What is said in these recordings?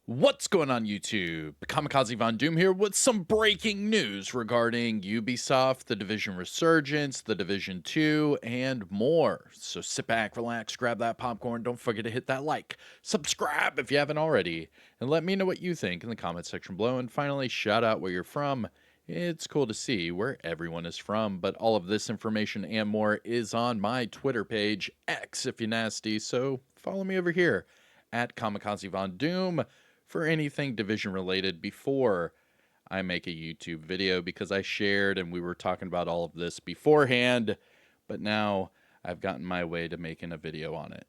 What's going on YouTube? Kamikazevondoom here with some breaking news regarding Ubisoft, The Division Resurgence, The Division 2, and more. So sit back, relax, grab that popcorn, don't forget to hit that like, subscribe if you haven't already, and let me know what you think in the comment section below, and finally shout out where you're from. It's cool to see where everyone is from, but all of this information and more is on my Twitter page, X if you're nasty, so follow me over here at Kamikazevondoom for anything Division related before I make a YouTube video, because I shared and we were talking about all of this beforehand, but now I've gotten my way to making a video on it.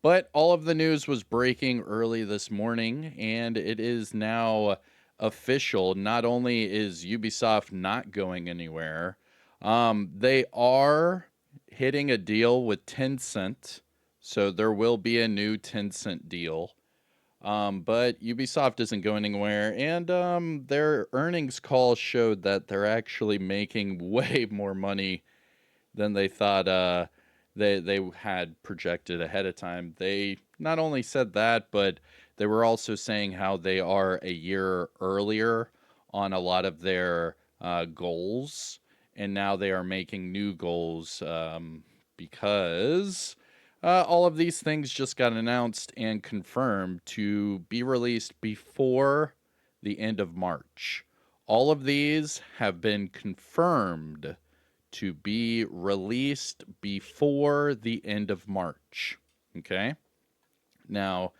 But all of the news was breaking early this morning, and it is now official. Not only is Ubisoft not going anywhere, they are hitting a deal with Tencent, so there will be a new Tencent deal. But Ubisoft isn't going anywhere, and their earnings call showed that they're actually making way more money than they thought they had projected ahead of time. They not only said that, but they were also saying how they are a year earlier on a lot of their goals, and now they are making new goals because all of these things just got announced and confirmed to be released before the end of March. All of these have been confirmed to be released before the end of March. Okay? Now,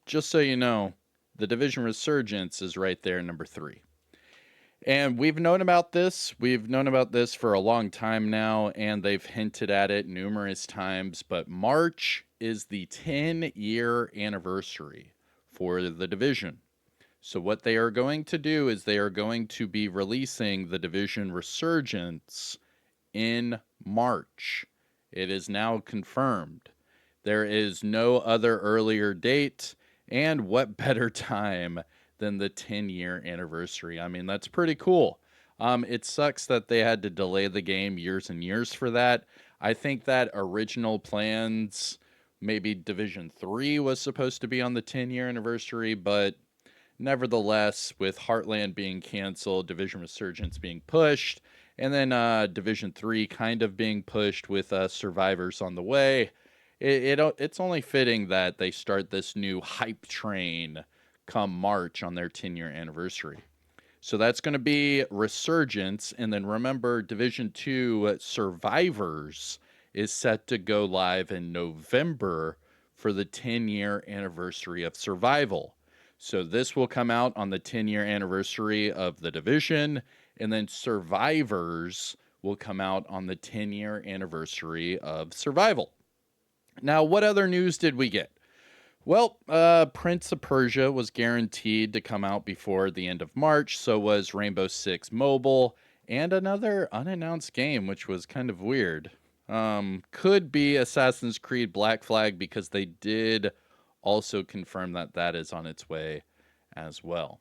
just so you know, The Division Resurgence is right there, number 3. And we've known about this. We've known about this for a long time now, and they've hinted at it numerous times. But March is the 10-year anniversary for The Division. So what they are going to do is they are going to be releasing The Division Resurgence in March. It is now confirmed. There is no other earlier date, and what better time than the 10-year anniversary? I mean, that's pretty cool. It sucks that they had to delay the game years and years for that. I think that original plans, maybe Division 3 was supposed to be on the 10-year anniversary, but nevertheless, with Heartland being canceled, Division Resurgence being pushed, and then Division 3 kind of being pushed with Survivors on the way, it's only fitting that they start this new hype train come March on their 10-year anniversary. So that's going to be Resurgence, and then remember, Division 2 Survivors is set to go live in November for the 10-year anniversary of Survival. So this will come out on the 10-year anniversary of The Division, and then Survivors will come out on the 10-year anniversary of Survival. Now, what other news did we get? Well, Prince of Persia was guaranteed to come out before the end of March, so was Rainbow Six Mobile, and another unannounced game, which was kind of weird. Could be Assassin's Creed Black Flag, because they did also confirm that that is on its way as well.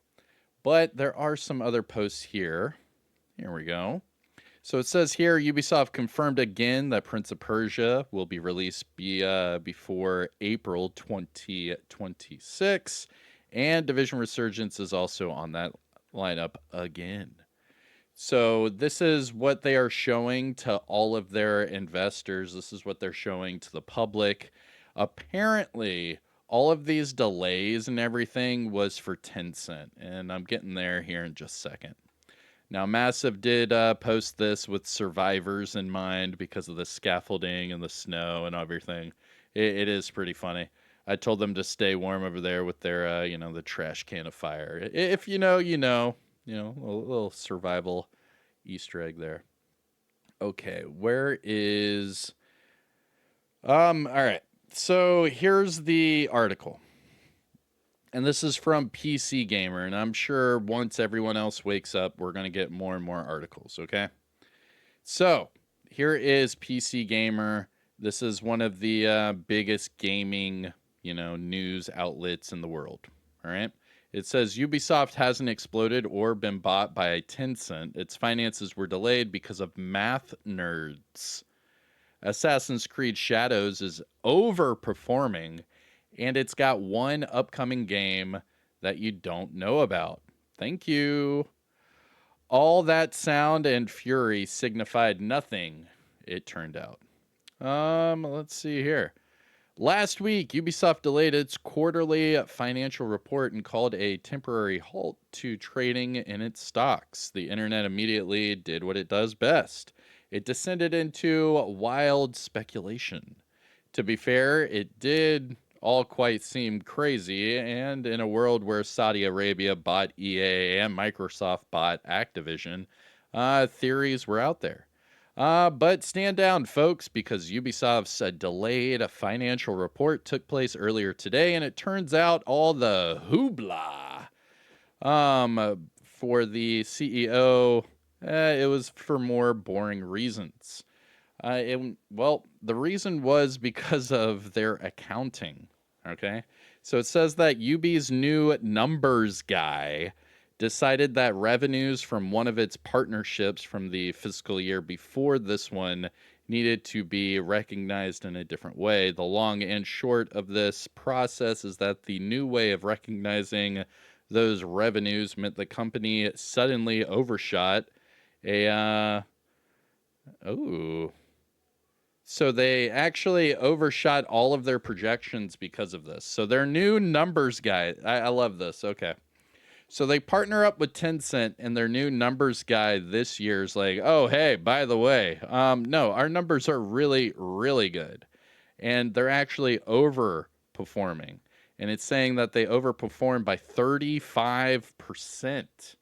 But there are some other posts here. Here we go. So it says here, Ubisoft confirmed again that Prince of Persia will be released before April 2026. And Division Resurgence is also on that lineup again. So this is what they are showing to all of their investors. This is what they're showing to the public. Apparently, all of these delays and everything was for Tencent. And I'm getting there here in just a second. Now, Massive did post this with Survivors in mind because of the scaffolding and the snow and everything. It is pretty funny. I told them to stay warm over there with their, the trash can of fire. If you know, you know. A little survival Easter egg there. Okay, where is... all right. So here's the article. And this is from PC Gamer, and I'm sure once everyone else wakes up, we're going to get more and more articles, okay? So, here is PC Gamer. This is one of the biggest gaming, news outlets in the world, all right? It says, Ubisoft hasn't exploded or been bought by Tencent. Its finances were delayed because of math nerds. Assassin's Creed Shadows is overperforming, and it's got one upcoming game that you don't know about. Thank you. All that sound and fury signified nothing, it turned out. Let's see here. Last week, Ubisoft delayed its quarterly financial report and called a temporary halt to trading in its stocks. The internet immediately did what it does best. It descended into wild speculation. To be fair, it did all quite seem crazy, and in a world where Saudi Arabia bought EA and Microsoft bought Activision, theories were out there. But stand down, folks, because Ubisoft's delayed financial report took place earlier today, and it turns out all the hoopla for the CEO, it was for more boring reasons. The reason was because of their accounting. Okay. So it says that Ubi's new numbers guy decided that revenues from one of its partnerships from the fiscal year before this one needed to be recognized in a different way. The long and short of this process is that the new way of recognizing those revenues meant the company suddenly overshot a oh so they actually overshot all of their projections because of this. So their new numbers guy, I love this. Okay. So they partner up with Tencent, and their new numbers guy this year is like, oh, hey, by the way, no, our numbers are really, really good. And they're actually overperforming. And it's saying that they overperformed by 35%.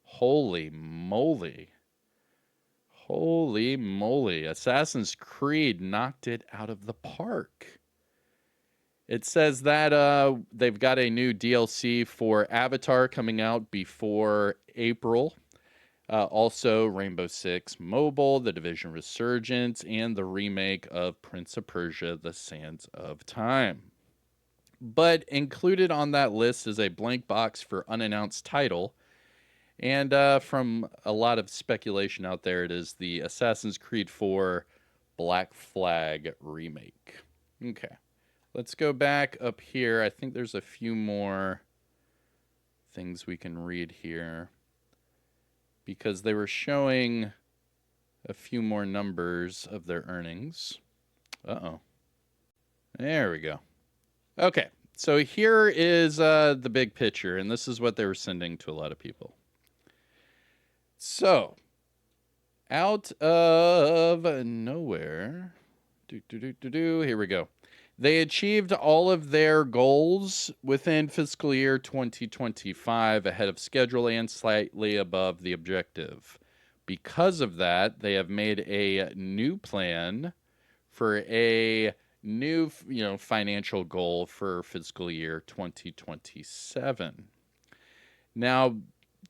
Holy moly. Holy moly. Assassin's Creed knocked it out of the park. It says that they've got a new DLC for Avatar coming out before April. Also, Rainbow Six Mobile, The Division Resurgence, and the remake of Prince of Persia, The Sands of Time. But included on that list is a blank box for unannounced title. And from a lot of speculation out there, it is the Assassin's Creed 4 Black Flag remake. Okay. Let's go back up here. I think there's a few more things we can read here because they were showing a few more numbers of their earnings. Uh-oh. There we go. Okay. So here is the big picture, and this is what they were sending to a lot of people. So, out of nowhere, here we go. They achieved all of their goals within fiscal year 2025 ahead of schedule and slightly above the objective. Because of that, they have made a new plan for a new, financial goal for fiscal year 2027. Now,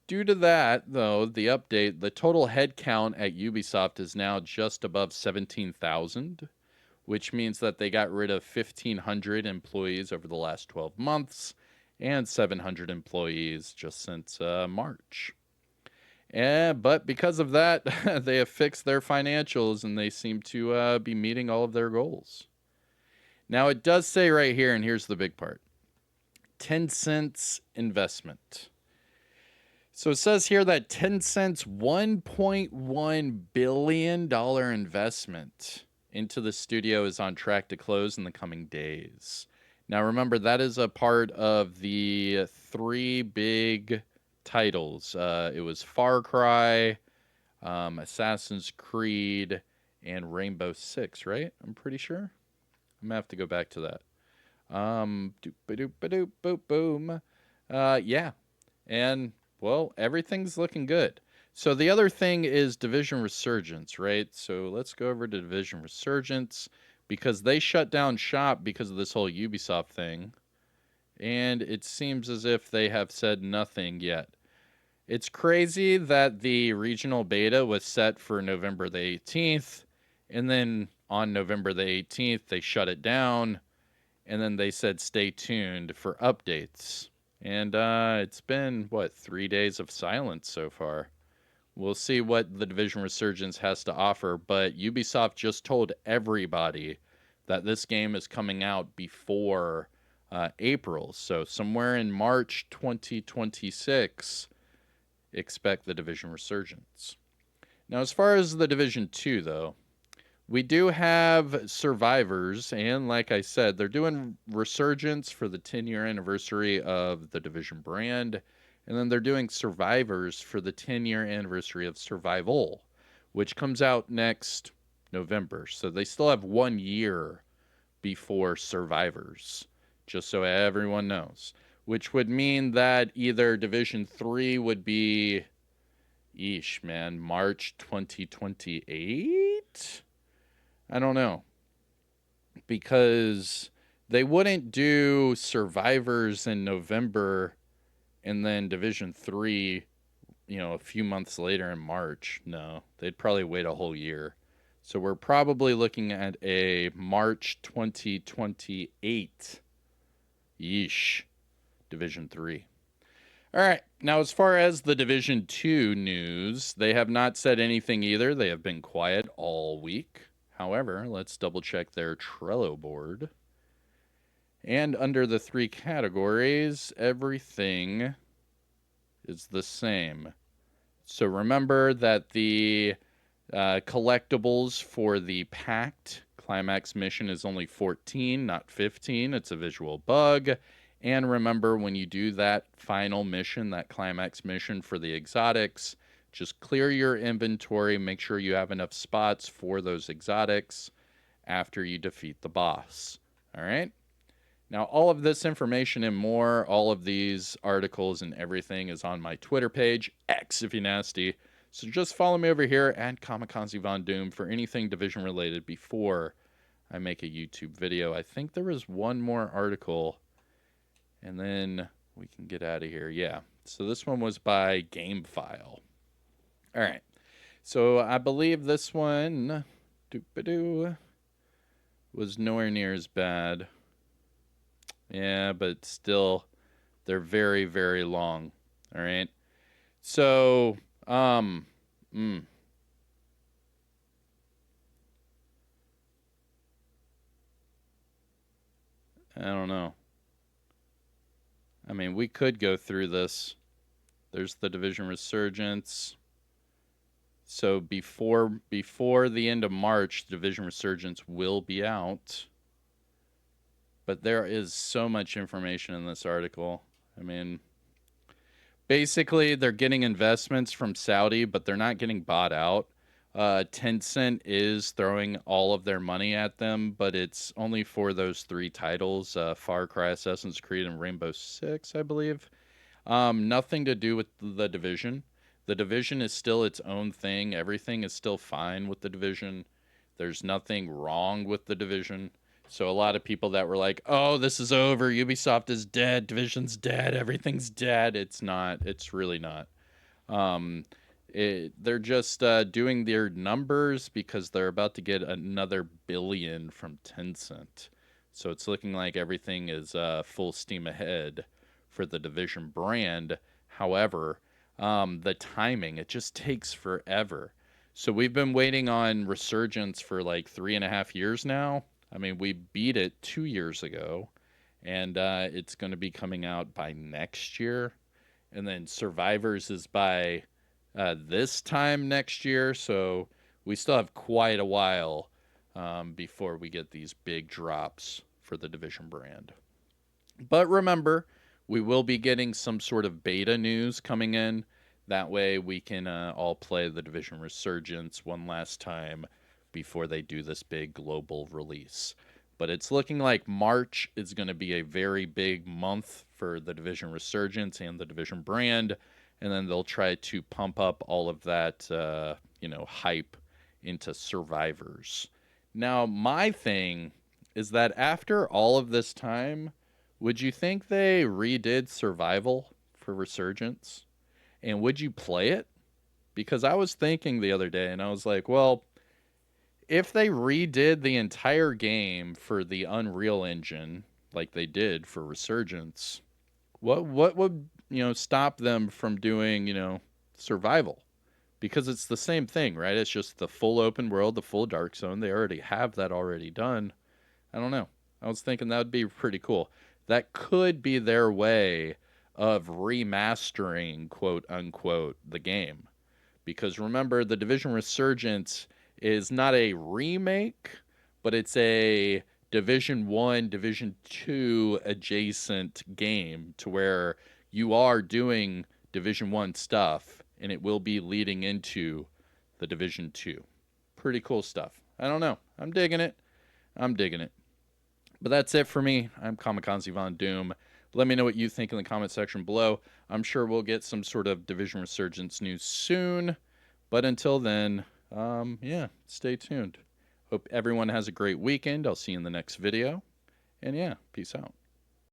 due to that, though, the update, the total headcount at Ubisoft is now just above 17,000, which means that they got rid of 1,500 employees over the last 12 months and 700 employees just since March. But because of that, they have fixed their financials and they seem to be meeting all of their goals. Now, it does say right here, and here's the big part, Tencent's investment. So it says here that Tencent's $1.1 billion investment into the studio is on track to close in the coming days. Now, remember, that is a part of the three big titles. It was Far Cry, Assassin's Creed, and Rainbow Six, right? I'm pretty sure. I'm going to have to go back to that. Boom. Yeah. And, well, everything's looking good. So the other thing is Division Resurgence, right? So let's go over to Division Resurgence because they shut down shop because of this whole Ubisoft thing. And it seems as if they have said nothing yet. It's crazy that the regional beta was set for November the 18th. And then on November the 18th, they shut it down. And then they said, stay tuned for updates. And it's been, 3 days of silence so far. We'll see what the Division Resurgence has to offer, but Ubisoft just told everybody that this game is coming out before April. So somewhere in March 2026, expect the Division Resurgence. Now, as far as the Division 2, though, we do have Survivors, and like I said, they're doing Resurgence for the 10-year anniversary of the Division brand, and then they're doing Survivors for the 10-year anniversary of Survival, which comes out next November. So they still have 1 year before Survivors, just so everyone knows. Which would mean that either Division 3 would be, yeesh, man, March 2028? I don't know. Because they wouldn't do Survivors in November and then Division 3, a few months later in March. No, they'd probably wait a whole year. So we're probably looking at a March 2028. Yeesh. Division 3. All right. Now, as far as the Division 2 news, they have not said anything either. They have been quiet all week. However, let's double check their Trello board. And under the 3 categories, everything is the same. So remember that the collectibles for the Pact Climax mission is only 14, not 15. It's a visual bug. And remember, when you do that final mission, that Climax mission for the exotics, just clear your inventory. Make sure you have enough spots for those exotics after you defeat the boss. All right? Now, all of this information and more, all of these articles and everything is on my Twitter page, X if you nasty. So just follow me over here at Kamikazevondoom for anything Division related before I make a YouTube video. I think there was one more article, and then we can get out of here. Yeah, so this one was by GameFile. All right, so I believe this one was nowhere near as bad. Yeah, but still, they're very, very long. All right. So, I don't know. I mean, we could go through this. There's the Division Resurgence. So before the end of March, the Division Resurgence will be out. But there is so much information in this article. I mean, basically, they're getting investments from Saudi, but they're not getting bought out. Tencent is throwing all of their money at them, but it's only for those 3 titles, Far Cry, Assassin's Creed, and Rainbow Six, I believe. Nothing to do with the Division. The Division is still its own thing. Everything is still fine with the Division. There's nothing wrong with the Division. So a lot of people that were like, oh, this is over. Ubisoft is dead. Division's dead. Everything's dead. It's not. It's really not. They're just doing their numbers because they're about to get another billion from Tencent. So it's looking like everything is full steam ahead for the Division brand. However, the timing, it just takes forever. So we've been waiting on Resurgence for like 3.5 years now. I mean, we beat it 2 years ago, and it's going to be coming out by next year. And then Survivors is by this time next year. So we still have quite a while before we get these big drops for the Division brand. But remember, we will be getting some sort of beta news coming in. That way we can all play the Division Resurgence one last time before they do this big global release. But it's looking like March is going to be a very big month for the Division Resurgence and the Division brand. And then they'll try to pump up all of that, hype into Survivors. Now, my thing is that after all of this time, would you think they redid Survival for Resurgence? And would you play it? Because I was thinking the other day, and I was like, well, if they redid the entire game for the Unreal Engine, like they did for Resurgence, what would, stop them from doing, Survival? Because it's the same thing, right? It's just the full open world, the full Dark Zone. They already have that already done. I don't know. I was thinking that would be pretty cool. that could be their way of remastering, quote unquote, the game. Because remember, the Division Resurgence is not a remake, but it's a Division 1, Division 2 adjacent game to where you are doing Division 1 stuff and it will be leading into the Division 2. Pretty cool stuff. I don't know. I'm digging it. I'm digging it. But that's it for me. I'm Kamikazevondoom. Let me know what you think in the comment section below. I'm sure we'll get some sort of Division Resurgence news soon. But until then, yeah, stay tuned. Hope everyone has a great weekend. I'll see you in the next video. And yeah, peace out.